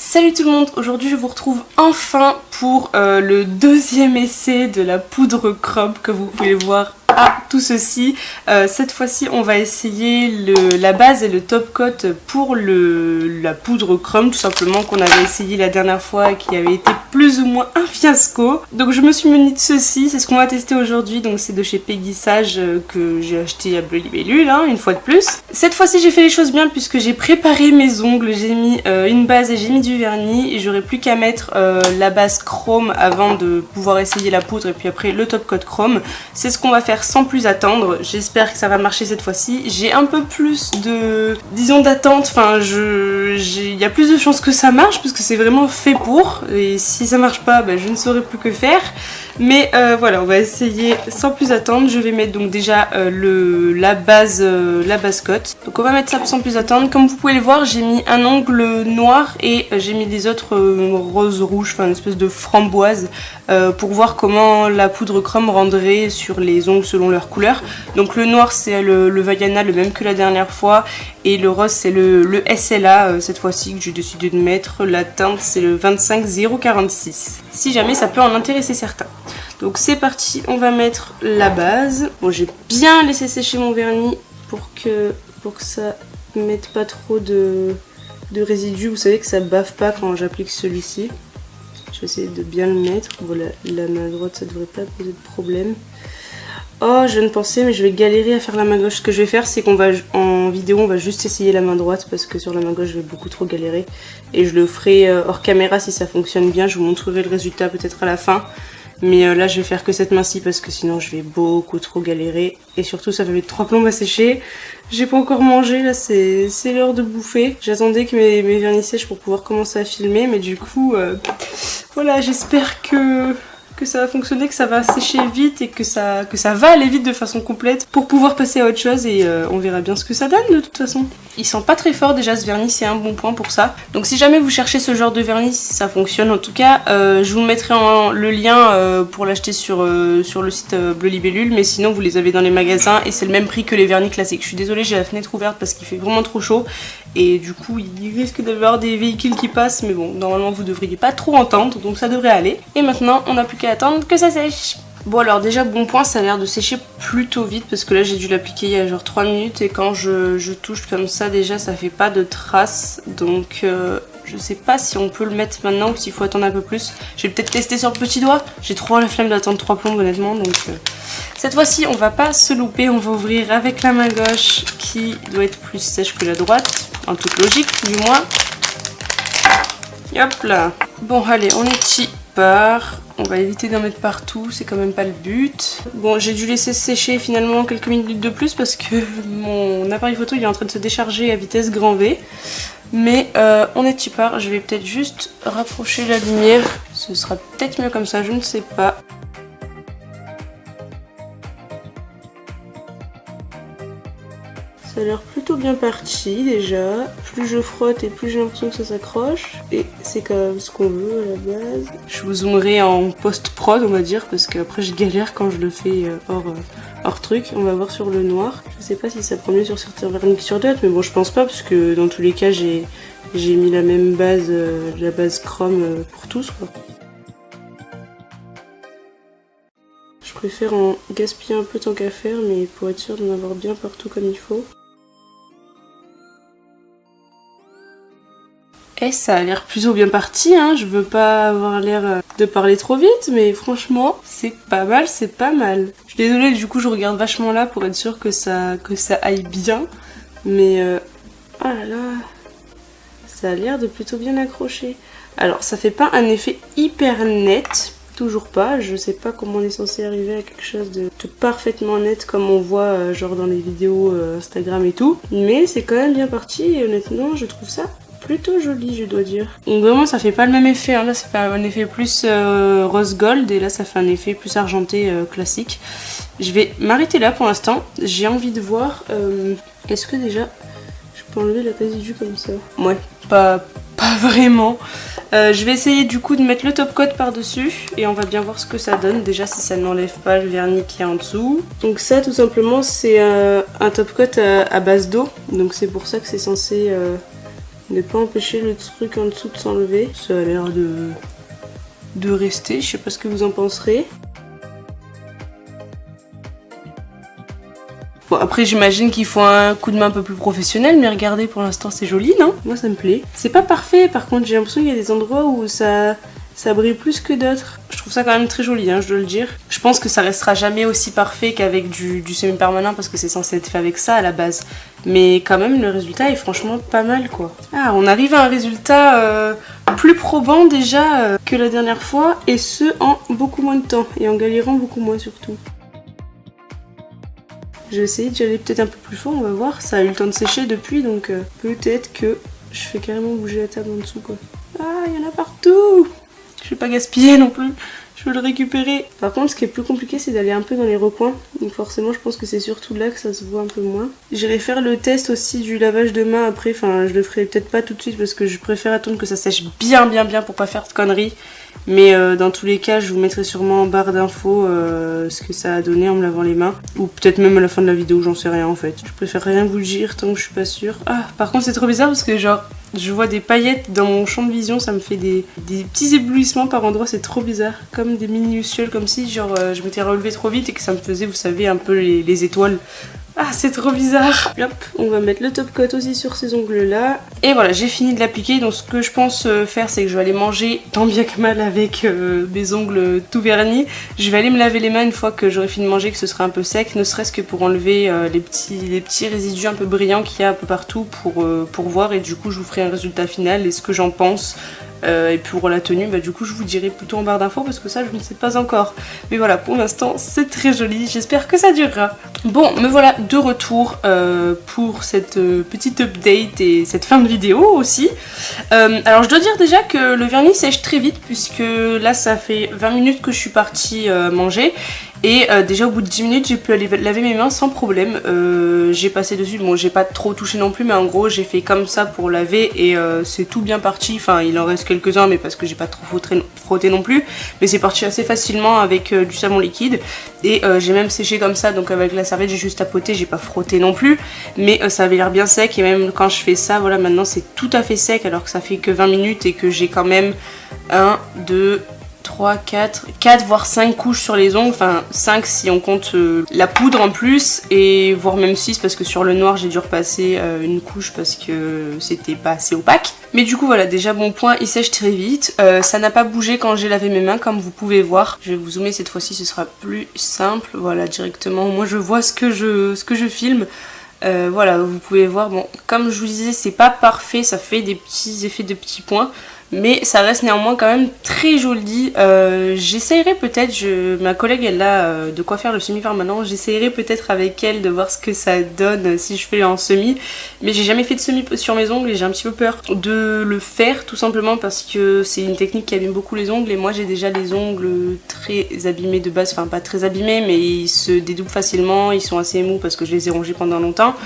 Salut tout le monde, aujourd'hui je vous retrouve enfin pour le deuxième essai de la poudre chrome que vous pouvez voir à tout ceci. Cette fois-ci on va essayer la base et le top coat pour la poudre chrome tout simplement qu'on avait essayé la dernière fois et qui avait été plus ou moins un fiasco. Donc je me suis munie de ceci, c'est ce qu'on va tester aujourd'hui, donc c'est de chez Peggy Sage que j'ai acheté à Bleu Libellule, hein, une fois de plus. Cette fois-ci j'ai fait les choses bien puisque j'ai préparé mes ongles, j'ai mis une base et j'ai mis du vernis et j'aurai plus qu'à mettre la base chrome avant de pouvoir essayer la poudre et puis après le top coat chrome. C'est ce qu'on va faire sans plus attendre, j'espère que ça va marcher cette fois-ci. J'ai un peu plus de, disons, d'attente, enfin il y a plus de chances que ça marche parce que c'est vraiment fait pour, et si ça marche pas, je ne saurais plus que faire. Mais voilà, on va essayer sans plus attendre. Je vais mettre donc déjà la base coat. Donc on va mettre ça sans plus attendre. Comme vous pouvez le voir, j'ai mis un ongle noir et j'ai mis des autres rose rouge, enfin une espèce de framboise pour voir comment la poudre chrome rendrait sur les ongles selon leur couleur. Donc le noir c'est le Vaiana, le même que la dernière fois, et le rose c'est le SLA cette fois-ci que j'ai décidé de mettre. La teinte c'est le 25046. Si jamais ça peut en intéresser certains. Donc c'est parti, on va mettre la base. Bon, j'ai bien laissé sécher mon vernis pour que ça ne mette pas trop de résidus. Vous savez que ça bave pas quand j'applique celui-ci. Je vais essayer de bien le mettre. Voilà, la main droite ça devrait pas poser de problème. Oh, je viens de penser, mais je vais galérer à faire la main gauche. Ce que je vais faire, c'est en vidéo, on va juste essayer la main droite parce que sur la main gauche, je vais beaucoup trop galérer. Et je le ferai hors caméra si ça fonctionne bien. Je vous montrerai le résultat peut-être à la fin. Mais là, je vais faire que cette main-ci parce que sinon, je vais beaucoup trop galérer. Et surtout, ça va mettre 3 plombes à sécher. J'ai pas encore mangé, là, c'est l'heure de bouffer. J'attendais que mes vernis sèchent pour pouvoir commencer à filmer. Mais du coup, voilà, j'espère que ça va fonctionner, que ça va sécher vite et que ça va aller vite de façon complète pour pouvoir passer à autre chose, et on verra bien ce que ça donne de toute façon. Il sent pas très fort déjà ce vernis, c'est un bon point pour ça. Donc si jamais vous cherchez ce genre de vernis, ça fonctionne en tout cas, je vous mettrai le lien pour l'acheter sur le site Bleu Libellule, mais sinon vous les avez dans les magasins et c'est le même prix que les vernis classiques. Je suis désolée, j'ai la fenêtre ouverte parce qu'il fait vraiment trop chaud et du coup il risque d'avoir des véhicules qui passent, mais bon, normalement vous devriez pas trop entendre, donc ça devrait aller. Et maintenant on n'a plus qu'à attendre que ça sèche. Bon alors déjà bon point, ça a l'air de sécher plutôt vite parce que là j'ai dû l'appliquer il y a genre 3 minutes et quand je touche comme ça déjà ça fait pas de traces, donc je sais pas si on peut le mettre maintenant ou s'il faut attendre un peu plus. Je vais peut-être tester sur le petit doigt, j'ai trop la flemme d'attendre 3 plombes honnêtement, donc cette fois-ci on va pas se louper, on va ouvrir avec la main gauche qui doit être plus sèche que la droite, en toute logique du moins. Hop là. Bon allez, on est part. On va éviter d'en mettre partout, c'est quand même pas le but. Bon, j'ai dû laisser sécher finalement quelques minutes de plus parce que mon appareil photo il est en train de se décharger à vitesse grand V. Mais on est part, je vais peut-être juste rapprocher la lumière. Ce sera peut-être mieux comme ça, je ne sais pas. Ça a l'air plutôt bien parti déjà. Plus je frotte et plus j'ai l'impression que ça s'accroche. Et c'est quand même ce qu'on veut à la base. Je vous zoomerai en post-prod on va dire parce qu'après je galère quand je le fais hors truc. On va voir sur le noir. Je sais pas si ça prend mieux sur certains vernis que sur d'autres, mais bon je pense pas parce que dans tous les cas j'ai mis la même base, la base chrome pour tous quoi. Je préfère en gaspiller un peu tant qu'à faire, mais pour être sûr d'en avoir bien partout comme il faut. Et ça a l'air plutôt bien parti, hein. Je veux pas avoir l'air de parler trop vite, mais franchement, c'est pas mal, c'est pas mal. Je suis désolée, du coup je regarde vachement là pour être sûre que ça aille bien, mais oh là là, ça a l'air de plutôt bien accrocher. Alors ça fait pas un effet hyper net, toujours pas, je sais pas comment on est censé arriver à quelque chose de parfaitement net comme on voit genre dans les vidéos Instagram et tout, mais c'est quand même bien parti et honnêtement je trouve ça plutôt joli je dois dire. Donc vraiment ça fait pas le même effet, hein. Là ça fait un effet plus rose gold et là ça fait un effet plus argenté classique. Je vais m'arrêter là pour l'instant, j'ai envie de voir, est-ce que déjà je peux enlever la résidus comme ça? Ouais, pas vraiment. Je vais essayer du coup de mettre le top coat par dessus et on va bien voir ce que ça donne déjà si ça n'enlève pas le vernis qui est en dessous. Donc ça tout simplement c'est un top coat à base d'eau, donc c'est pour ça que c'est censé Ne pas empêcher le truc en dessous de s'enlever. Ça a l'air de rester, je sais pas ce que vous en penserez. Bon, après j'imagine qu'il faut un coup de main un peu plus professionnel, mais regardez, pour l'instant c'est joli, non? Moi ça me plaît. C'est pas parfait, par contre j'ai l'impression qu'il y a des endroits où ça brille plus que d'autres. Je trouve ça quand même très joli, hein, je dois le dire. Je pense que ça restera jamais aussi parfait qu'avec du semi-permanent parce que c'est censé être fait avec ça à la base. Mais quand même le résultat est franchement pas mal quoi. Ah, on arrive à un résultat plus probant déjà que la dernière fois, et ce en beaucoup moins de temps et en galérant beaucoup moins surtout. Je vais essayer d'y aller peut-être un peu plus fort, on va voir. Ça a eu le temps de sécher depuis, donc peut-être que je fais carrément bouger la table en dessous quoi. Ah, il y en a partout! Je vais pas gaspiller non plus, je veux le récupérer. Par contre, ce qui est plus compliqué, c'est d'aller un peu dans les recoins. Donc forcément, je pense que c'est surtout là que ça se voit un peu moins. J'irai faire le test aussi du lavage de main après. Enfin, je le ferai peut-être pas tout de suite parce que je préfère attendre que ça sèche bien pour pas faire de conneries. Mais dans tous les cas, je vous mettrai sûrement en barre d'infos ce que ça a donné en me lavant les mains. Ou peut-être même à la fin de la vidéo, j'en sais rien en fait. Je préfère rien vous dire tant que je suis pas sûre. Ah, par contre c'est trop bizarre parce que genre, je vois des paillettes dans mon champ de vision, ça me fait des petits éblouissements par endroits, c'est trop bizarre. Comme des mini-lucioles, comme si genre je m'étais relevée trop vite et que ça me faisait, vous savez, un peu les étoiles. Ah, c'est trop bizarre. Hop, on va mettre le top coat aussi sur ces ongles là. Et voilà, j'ai fini de l'appliquer. Donc ce que je pense faire, c'est que je vais aller manger tant bien que mal avec mes ongles tout vernis. Je vais aller me laver les mains une fois que j'aurai fini de manger, que ce sera un peu sec, ne serait-ce que pour enlever les petits résidus un peu brillants qu'il y a un peu partout pour voir. Et du coup je vous ferai un résultat final et ce que j'en pense. Et pour la tenue, bah, du coup je vous dirai plutôt en barre d'infos parce que ça je ne sais pas encore. Mais voilà, pour l'instant c'est très joli, j'espère que ça durera. Bon, me voilà de retour pour cette petite update et cette fin de vidéo aussi. Alors je dois dire déjà que le vernis sèche très vite puisque là ça fait 20 minutes que je suis partie manger. Et déjà au bout de 10 minutes j'ai pu aller laver mes mains sans problème. J'ai passé dessus, bon j'ai pas trop touché non plus, mais en gros j'ai fait comme ça pour laver et c'est tout bien parti. Enfin il en reste quelques-uns mais parce que j'ai pas trop frotté non plus. Mais c'est parti assez facilement avec du savon liquide. Et j'ai même séché comme ça, donc avec la serviette j'ai juste tapoté, j'ai pas frotté non plus. Mais ça avait l'air bien sec et même quand je fais ça, voilà maintenant c'est tout à fait sec alors que ça fait que 20 minutes et que j'ai quand même 1, 2... 3, 4 voire 5 couches sur les ongles, enfin 5 si on compte la poudre en plus, et voire même 6 parce que sur le noir j'ai dû repasser une couche parce que c'était pas assez opaque. Mais du coup voilà, déjà bon point, il sèche très vite, ça n'a pas bougé quand j'ai lavé mes mains comme vous pouvez voir. Je vais vous zoomer cette fois-ci, ce sera plus simple, voilà directement, moi je vois ce que je filme. Voilà, vous pouvez voir, bon comme je vous disais c'est pas parfait, ça fait des petits effets de petits points. Mais ça reste néanmoins quand même très joli. J'essayerai peut-être, ma collègue elle a de quoi faire le semi-permanent. J'essayerai peut-être avec elle de voir ce que ça donne si je fais en semi. Mais j'ai jamais fait de semi sur mes ongles et j'ai un petit peu peur de le faire tout simplement parce que c'est une technique qui abîme beaucoup les ongles. Et moi j'ai déjà les ongles très abîmés de base, enfin pas très abîmés mais ils se dédoublent facilement, ils sont assez mous parce que je les ai rongés pendant longtemps.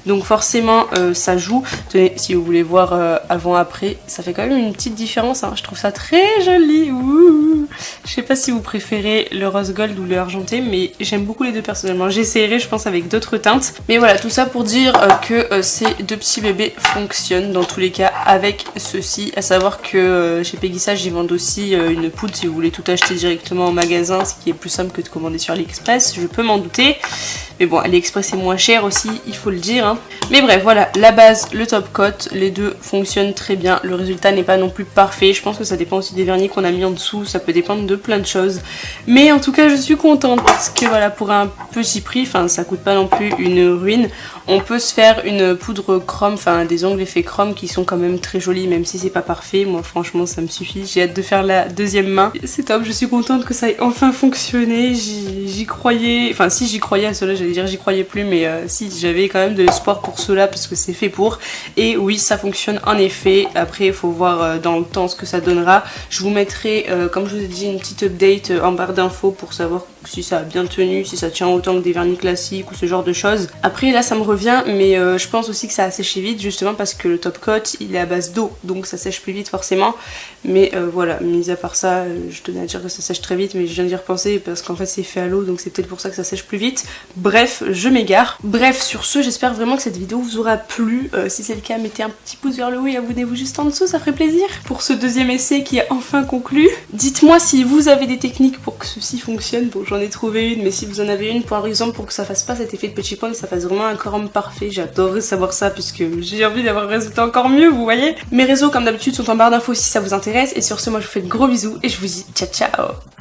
Donc forcément ça joue. Tenez, si vous voulez voir avant-après, ça fait quand même une petite différence, hein. Je trouve ça très joli. Ouh. Je sais pas si vous préférez le rose gold ou le argenté, mais j'aime beaucoup les deux personnellement. J'essaierai je pense avec d'autres teintes. Mais voilà, tout ça pour dire que ces deux petits bébés fonctionnent dans tous les cas avec ceci. À savoir que chez Peggy Sage ils vendent aussi une poudre si vous voulez tout acheter directement en magasin, ce qui est plus simple que de commander sur AliExpress, je peux m'en douter. Mais bon, AliExpress est moins cher aussi, il faut le dire, hein. Mais bref, voilà, la base, le top coat, les deux fonctionnent très bien. Le résultat n'est pas non plus parfait. Je pense que ça dépend aussi des vernis qu'on a mis en dessous. Ça peut dépendre de plein de choses. Mais en tout cas, je suis contente parce que voilà, pour un petit prix, enfin, ça coûte pas non plus une ruine. On peut se faire une poudre chrome, enfin des ongles effet chrome qui sont quand même très jolis, même si c'est pas parfait. Moi, franchement, ça me suffit. J'ai hâte de faire la deuxième main. C'est top, je suis contente que ça ait enfin fonctionné. J'y croyais, enfin si j'y croyais à cela, j'allais dire j'y croyais plus, mais si j'avais quand même de l'espoir pour cela parce que c'est fait pour. Et oui, ça fonctionne en effet. Après, il faut voir dans le temps ce que ça donnera. Je vous mettrai, comme je vous ai dit, une petite update en barre d'infos pour savoir si ça a bien tenu, si ça tient autant que des vernis classiques ou ce genre de choses. Après là ça me revient, mais je pense aussi que ça a séché vite justement parce que le top coat il est à base d'eau, donc ça sèche plus vite forcément. Mais voilà, mis à part ça, je tenais à dire que ça sèche très vite, mais je viens d'y repenser parce qu'en fait c'est fait à l'eau, donc c'est peut-être pour ça que ça sèche plus vite. Bref, je m'égare. Bref, sur ce, j'espère vraiment que cette vidéo vous aura plu. Si c'est le cas, mettez un petit pouce vers le haut et abonnez-vous juste en dessous, ça ferait plaisir. Pour ce deuxième essai qui est enfin conclu. Dites-moi si vous avez des techniques pour que ceci fonctionne. Bon, j'en ai trouvé une, mais si vous en avez une, par exemple, pour que ça fasse pas cet effet de petit point, que ça fasse vraiment un chrome parfait, j'adorerais savoir ça puisque j'ai envie d'avoir un résultat encore mieux, vous voyez. Mes réseaux, comme d'habitude, sont en barre d'infos si ça vous intéresse. Et sur ce, moi je vous fais de gros bisous et je vous dis ciao ciao.